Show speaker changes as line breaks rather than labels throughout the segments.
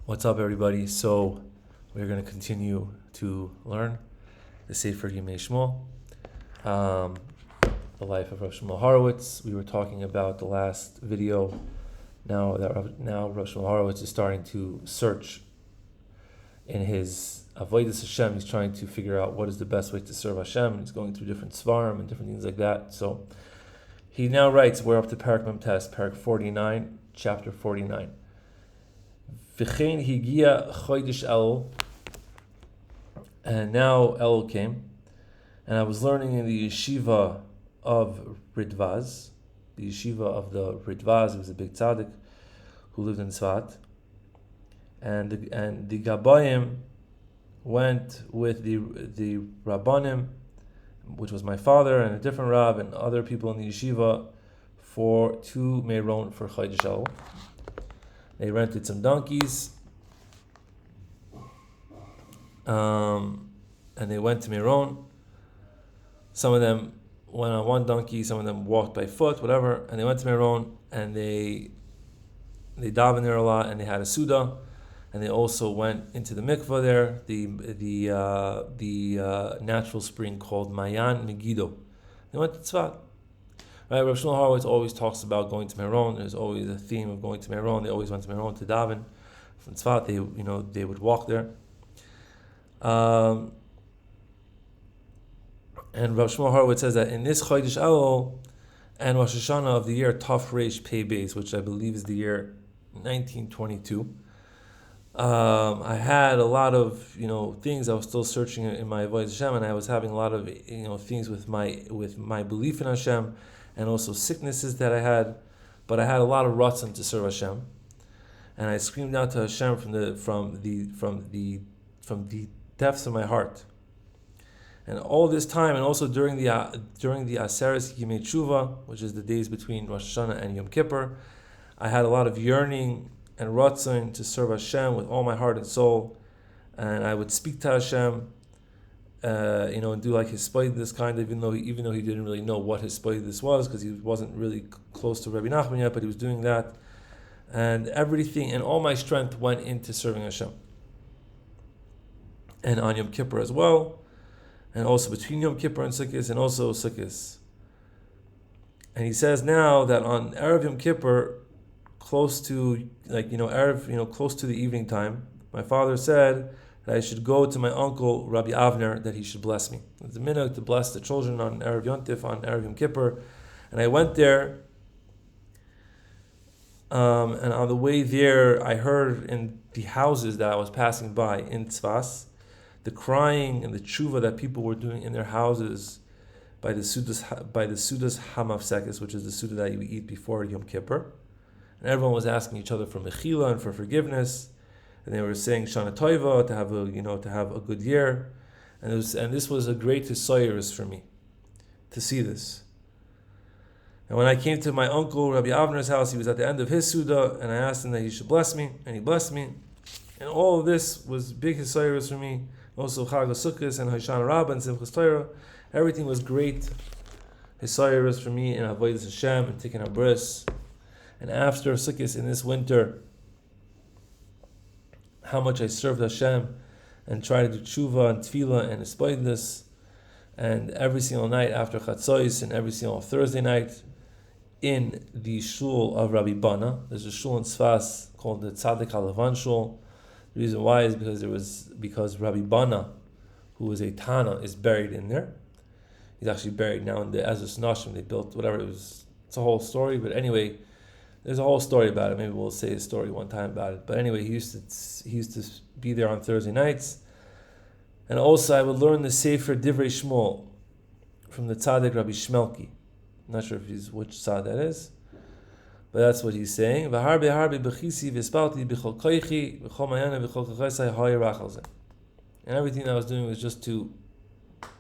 What's up, everybody? So we're going to continue to learn the Sefer Yemey Shmuel, the life of Rav Shmuel Horowitz. We were talking about the last video. Now Rav Shmuel Horowitz is starting to search in his Avodas Hashem. He's trying to figure out what is the best way to serve Hashem. He's going through different svarim and different things like that. So he now writes, we're up to Parak Mem Tes, Parak 49, chapter 49. V'chein higia chodesh El, and now El came, and I was learning in the yeshiva of Ridvaz, the yeshiva of the Ridvaz. He was a big tzaddik who lived in Tzfat, and the Gabayim went with the Rabbanim, which was my father and a different Rab and other people in the yeshiva, to Meron for Chodesh El. They rented some donkeys, and they went to Meron. Some of them went on one donkey, some of them walked by foot, whatever. And they went to Meron, and they davened there a lot, and they had a suda, and they also went into the mikvah there, the natural spring called Mayan Megiddo. They went to Tzfat. Right, Rav Shmuel Horowitz always talks about going to Meron. There's always a theme of going to Meron. They always went to Meron to daven. From Tzfat, they would walk there. And Rav Shmuel Horowitz says that in this Chodesh El and Rosh Hashanah of the year Taf Reish Pei Beis, which I believe is the year 1922, I had a lot of things. I was still searching in my Avodas Hashem, and I was having a lot of things with my belief in Hashem, and also sicknesses that I had, but I had a lot of ratzon to serve Hashem, and I screamed out to Hashem from the depths of my heart. And all this time, and also during the Aseres Yemei Tshuva, which is the days between Rosh Hashanah and Yom Kippur, I had a lot of yearning and ratzon to serve Hashem with all my heart and soul, and I would speak to Hashem, and do like his this kind of, even though he didn't really know what his this was, because he wasn't really close to Rebbe Nachman yet, but he was doing that, and everything and all my strength went into serving Hashem. And on Yom Kippur as well, and also between Yom Kippur and Sukkot, and also Sukkot. And he says now that on Erev Yom Kippur, close to close to the evening time, my father said that I should go to my uncle Rabbi Avner, that he should bless me. It's a minhag to bless the children on Erev Yontif, on Erev Yom Kippur. And I went there, and on the way there, I heard in the houses that I was passing by in Tzfas, the crying and the tshuva that people were doing in their houses by the Sudas Hamavsekis, which is the Suda that you eat before Yom Kippur. And everyone was asking each other for mechila and for forgiveness, and they were saying Shana Toiva, to have a good year, and this was a great hisayrus for me to see this. And when I came to my uncle Rabbi Avner's house, he was at the end of his suda, and I asked him that he should bless me, and he blessed me, and all of this was big hisayrus for me. Also Chag HaSukkos and Hoshana Rabbah and Simchas Torah, everything was great hisayrus for me in Avodas Hashem and taking a bris. And after Sukkot in this winter, how much I served Hashem and tried to do tshuva and tefillah and espoidus, and every single night after Chatzos and every single Thursday night in the shul of Rabbi Bana. There's a shul in Tzfas called the Tzaddik HaLavan Shul. The reason why is because Rabbi Bana, who was a Tana, is buried in there. He's actually buried now in the Ezras Nashim. They built whatever it was. It's a whole story, but anyway. There's a whole story about it. Maybe we'll say a story one time about it. But anyway, he used to be there on Thursday nights. And also I would learn the Sefer Divrei Shmuel from the Tzaddik Rabbi Shmelki. I'm not sure which tzad that is, but that's what he's saying. And everything that I was doing was just to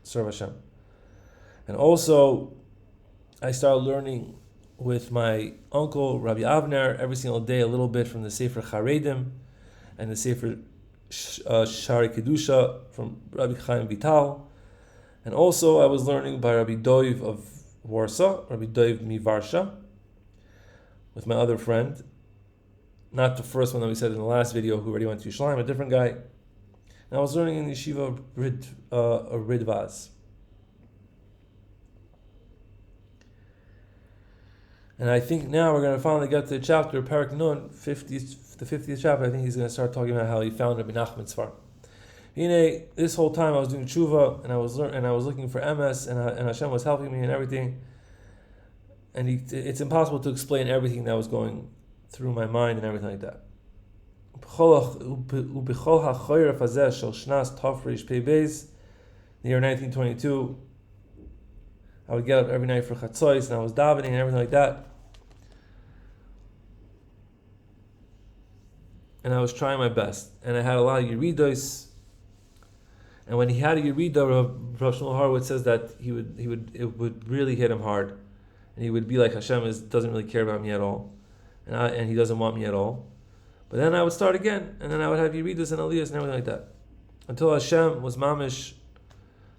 serve Hashem. And also, I started learning with my uncle Rabbi Avner every single day a little bit from the Sefer Charedim and the Sefer Shari Kedusha from Rabbi Chaim Vital, and also I was learning by Rabbi Doiv of Warsaw, Rabbi Doiv Mivarsha, with my other friend, not the first one that we said in the last video, who already went to Yerushalayim, a different guy. And I was learning in Yeshiva Ridvaz. And I think now we're going to finally get to the chapter, Parak Nun, the 50th chapter. I think he's going to start talking about how he found Rebbe Nachman's farm. This whole time I was doing tshuva, and I was looking for MS, and Hashem was helping me and everything. And it's impossible to explain everything that was going through my mind and everything like that. The year 1922, I would get up every night for chatzos, and I was davening and everything like that. And I was trying my best, and I had a lot of yeridos. And when he had a yerida, Rav Shmuel Horowitz says that it would really hit him hard, and he would be like, Hashem doesn't really care about me at all, and he doesn't want me at all. But then I would start again, and then I would have yeridas and aliyahs and everything like that, until Hashem was mamish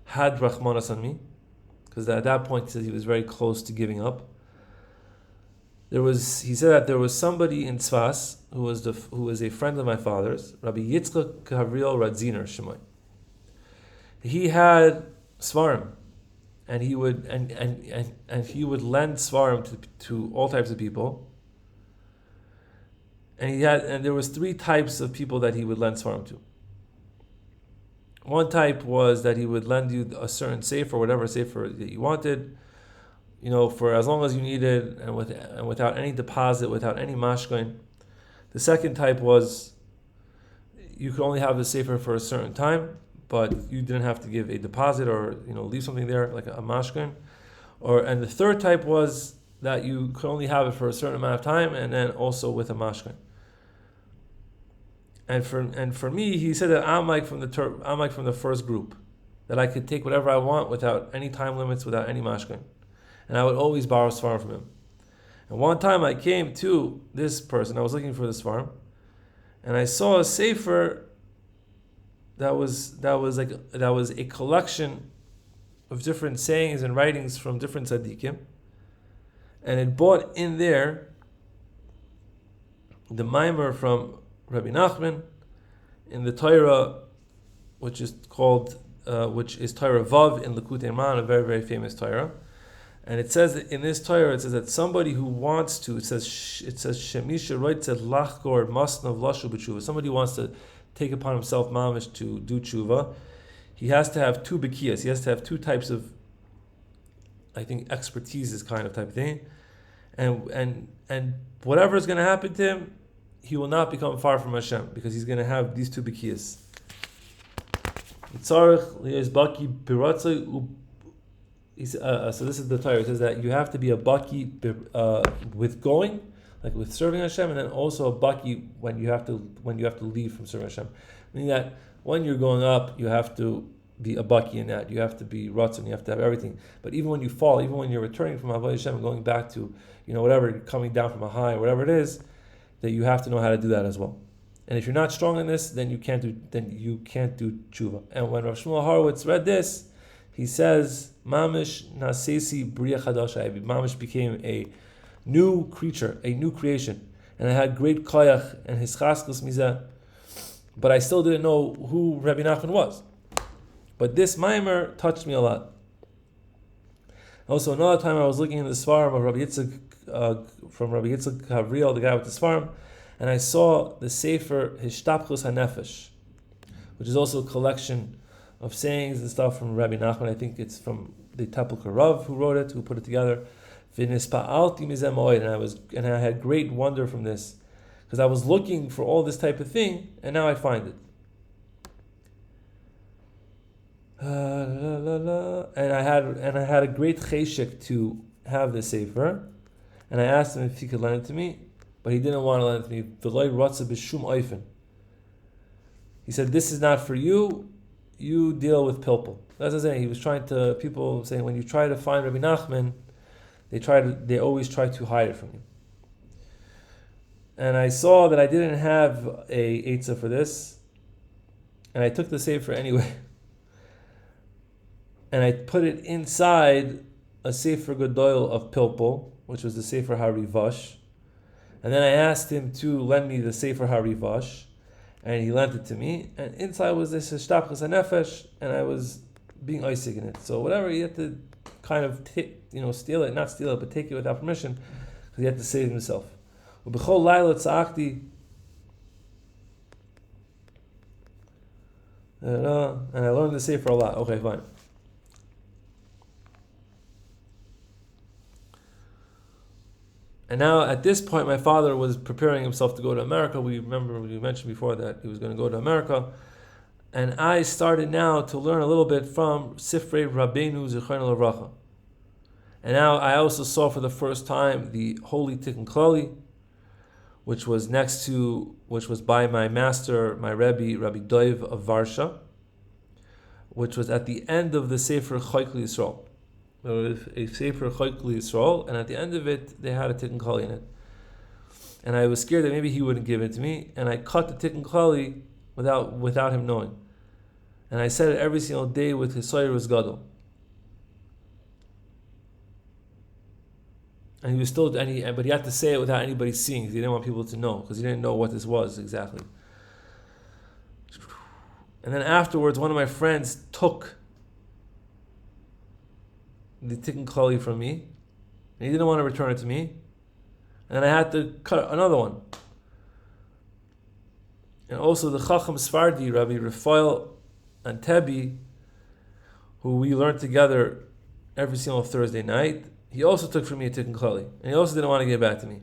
had rachmanas on me, because at that point he was very close to giving up. He said that there was somebody in Tzfat who was a friend of my father's, Rabbi Yitzchak Gavriel Radziner Shemoy. He had svarim, and he would he would lend svarim to all types of people. And there was 3 types of people that he would lend svarim to. One type was that he would lend you a certain sefer, whatever sefer that you wanted, for as long as you needed, and without any deposit, without any mashkin. The second type was you could only have the sefer for a certain time, but you didn't have to give a deposit or leave something there like a mashkin. And the third type was that you could only have it for a certain amount of time, and then also with a mashkin. And for me, he said that I'm like from the first group, that I could take whatever I want without any time limits, without any mashkin, and I would always borrow svarim from him. And one time I came to this person, I was looking for this svarim, and I saw a sefer that was a collection of different sayings and writings from different tzaddikim, and it brought in there the mimer from Rebbe Nachman in the Torah, which is Torah Vav in Likutei Moharan, a very, very famous Torah. And it says that in this Torah, it says that somebody who wants to, it says Shemisha Roitzed Lachgor Masnav Lashu B'tshuva. Somebody who wants to take upon himself mamish to do tshuva, he has to have 2 bekiyas. He has to have 2 types of, I think, expertise is kind of type of thing. And whatever is going to happen to him, he will not become far from Hashem, because he's going to have these 2 bekiyas. So this is the Torah. It says that you have to be a baki with going, like with serving Hashem, and then also a baki when you have to leave from serving Hashem. Meaning that when you're going up, you have to be a baki in that. You have to be ratzon. You have to have everything. But even when you fall, even when you're returning from Avodah Hashem and going back to whatever, coming down from a high, whatever it is, that you have to know how to do that as well. And if you're not strong in this, then you can't do tshuva. And when Rav Shmuel Horowitz read this, he says, Mamish nasesi bria chadasha. Mamish became a new creature, a new creation. And I had great koyach and hischaskus mizeh, but I still didn't know who Rebbe Nachman was. But this mimer touched me a lot. Also, another time I was looking in the Svarim of Rabbi Yitzchak, from Rabbi Yitzchak Gavriel, the guy with the Svarim, and I saw the Sefer Hishtapchus HaNefesh, which is also a collection of sayings and stuff from Rebbe Nachman. I think it's from the Tepelka Rav who wrote it, who put it together. And I had great wonder from this, because I was looking for all this type of thing, and now I find it. And I had a great cheshek to have this sefer, and I asked him if he could lend it to me, but he didn't want to lend it to me. V'loi ratza b'shum oifen. He said, "This is not for you. You deal with pilpul." That's what I'm saying. He was trying to, people saying, when you try to find Rebbe Nachman, they always try to hide it from you. And I saw that I didn't have a eitzah for this, and I took the sefer anyway. And I put it inside a Sefer Gedoyel of Pilpul, which was the Sefer HaRivash. And then I asked him to lend me the Sefer HaRivash, and he lent it to me. And inside was this Shtapchas HaNefesh, and I was being Isaac in it. So whatever, he had to kind of steal it, not steal it, but take it without permission, because he had to save himself. Ubechol Laila Tza'akti, and I learned the Sefer a lot. Okay, fine. And now, at this point, my father was preparing himself to go to America. We mentioned before that he was going to go to America. And I started now to learn a little bit from Sifrei Rabbeinu Zichrono Livracha. And now I also saw for the first time the Holy Tikkun Klali, which was by my master, my Rebbe, Rabbi Doiv of Varsha, which was at the end of the Sefer Choykli Yisrael. There was a Sefer Choykli Yisrael, and at the end of it, they had a Tikkun Klali in it. And I was scared that maybe he wouldn't give it to me, and I cut the Tikkun Klali without him knowing. And I said it every single day with his Soyrus Gadol. And he was still, but he had to say it without anybody seeing, because he didn't want people to know, because he didn't know what this was exactly. And then afterwards, one of my friends took the Tikkun Klali from me, and he didn't want to return it to me. And then I had to cut another one. And also the Chacham Sfardi, Rabbi Rafael Antebi, who we learned together every single Thursday night, he also took from me a Tikkun Klali, and he also didn't want to give it back to me.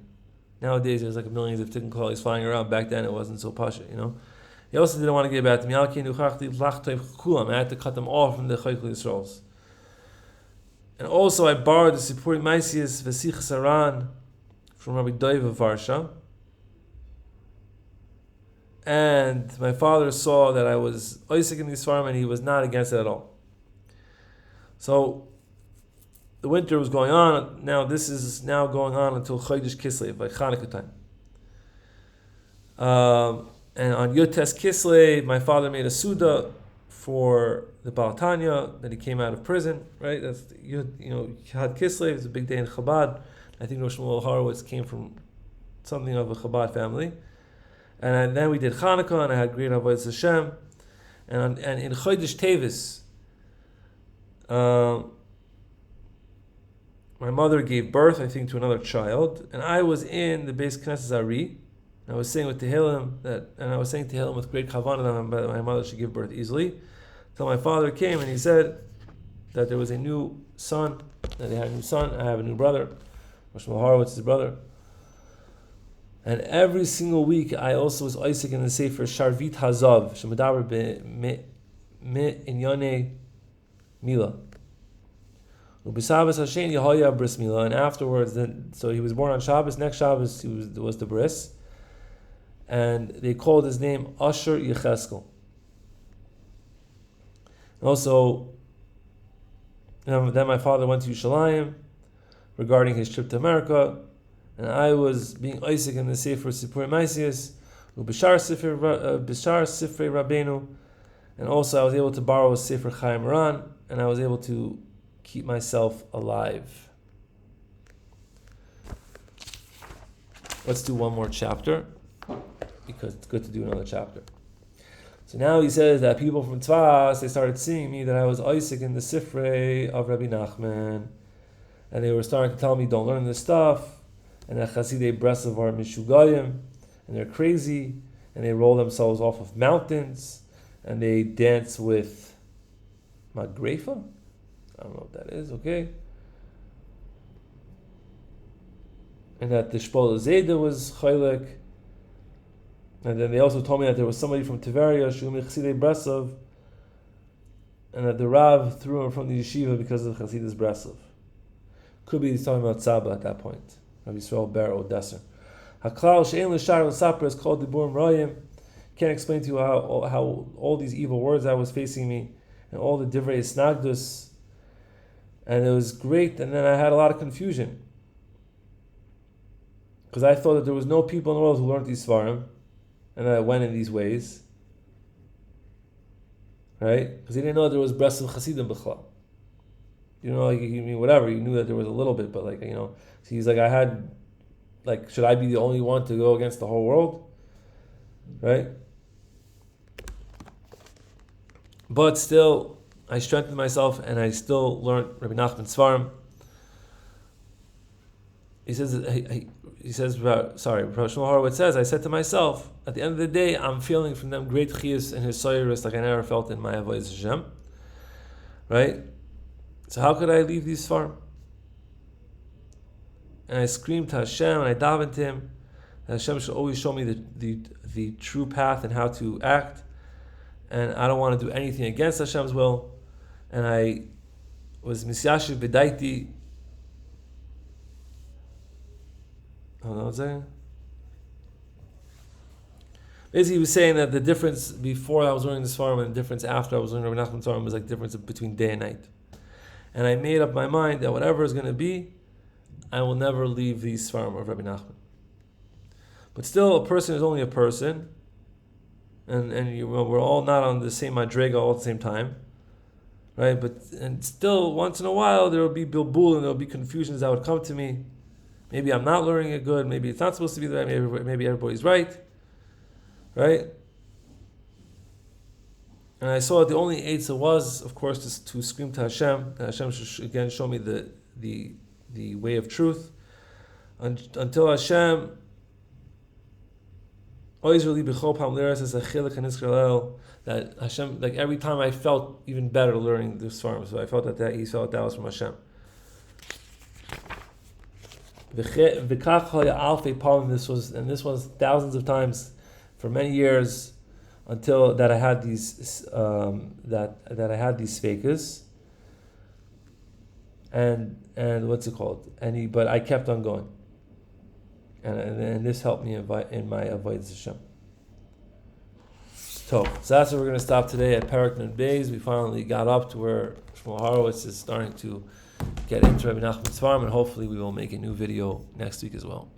Nowadays, there's like millions of Tikkun Klalis flying around. Back then, it wasn't so pasha, He also didn't want to give it back to me. I had to cut them off from the Choykli Yisraels. And also, I borrowed the Sipuri Maisius Vesichas Aran from Rabbi Doiv of Varsha. And my father saw that I was Isaac in this farm, and he was not against it at all. So the winter was going on. Now this is now going on until Chodesh Kislev, like Chanukah time. And on Yotes Kislev, my father made a Suda for the Baal Tanya that he came out of prison. Right? That's Yad Kislev is a big day in Chabad. I think Rav Shmuel Horowitz came from something of a Chabad family. And then we did Chanukah, and I had great avodas Hashem. And in Chodesh Tevis, my mother gave birth, I think, to another child, and I was in the Beis Knesset Ari. I was saying with Tehillim and I was saying Tehillim with great kavanah that my mother should give birth easily. So my father came and he said that there was a new son, that they had a new son. I have a new brother. Rav Shmuel Horowitz is his brother. And every single week, I also was Isaac in the Sefer Sharvit Hazav, Shemadaber me Inyane Mila. And afterwards, so he was born on Shabbos. Next Shabbos, was the bris, and they called his name Asher Yecheskel. Also, then my father went to Yerushalayim regarding his trip to America, and I was being Isaac in the Sefer Sipur Maisius, Bishar Sifrei Rabbeinu, and also I was able to borrow a Sefer Chaim Ran, and I was able to keep myself alive. Let's do one more chapter, because it's good to do another chapter. So now he says that people from Tzfat, they started seeing me that I was Isaac in the Sifrei of Rebbe Nachman, and they were starting to tell me, don't learn this stuff, and that Chasidei Breslov are Mishugayim, and they're crazy, and they roll themselves off of mountains, and they dance with Magrefa? I don't know what that is, okay? And that the Shpola Zayda was Chaylek. And then they also told me that there was somebody from Tiveria, Shumi Chasidei Breslov, and that the Rav threw him from the yeshiva because of Chasidus Breslov. Could be he's talking about Saba at that point. Rabbi Yisrael Ber Odesser. Haklal She'en L'Shar L'Sapar is called Diburim Rayim. Can't explain to you how all these evil words that was facing me, and all the Divrei Snagdus. And it was great, and then I had a lot of confusion. Because I thought that there was no people in the world who learned these Svarim, and I went in these ways. Right? Because he didn't know there was Breslov Chasidim B'chla. Whatever, you knew that there was a little bit, but so he's like, I had Like, should I be the only one to go against the whole world? Right? But still, I strengthened myself and I still learned Rebbe Nachman Svarim. He says, Rav Shmuel Horowitz says, I said to myself, at the end of the day, I'm feeling from them great chiyus and his soyrus like I never felt in my avodas Hashem. Right? So how could I leave these Svarim? And I screamed to Hashem and I davened to Him that Hashem should always show me the true path and how to act. And I don't want to do anything against Hashem's will. And I was misyashiv b'daiti. Hold on a second. Basically, he was saying that the difference before I was learning this farm and the difference after I was learning Rebbe Nachman's farm was like the difference between day and night. And I made up my mind that whatever is going to be, I will never leave these farm of Rebbe Nachman. But still, a person is only a person, and we're all not on the same madrega all at the same time, right? And still, once in a while, there will be bilbul and there will be confusions that would come to me. Maybe I'm not learning it good. Maybe it's not supposed to be that. Maybe everybody's right, right? And I saw that the only eitzah was, of course, to scream to Hashem. That Hashem should again show me the way of truth. Until Hashem, always really b'chol pam liras as a chilek and Israel. That Hashem, like every time I felt even better learning this farm. So I felt that He felt that was from Hashem. This was thousands of times for many years until that I had these that I had these fakas and what's it called? But I kept on going, and this helped me in my avodas Hashem. So that's where we're going to stop today at Parak Nun Beis. We finally got up to where Shmuel Horowitz is starting to get into Rebbe Nachman's farm, and hopefully we will make a new video next week as well.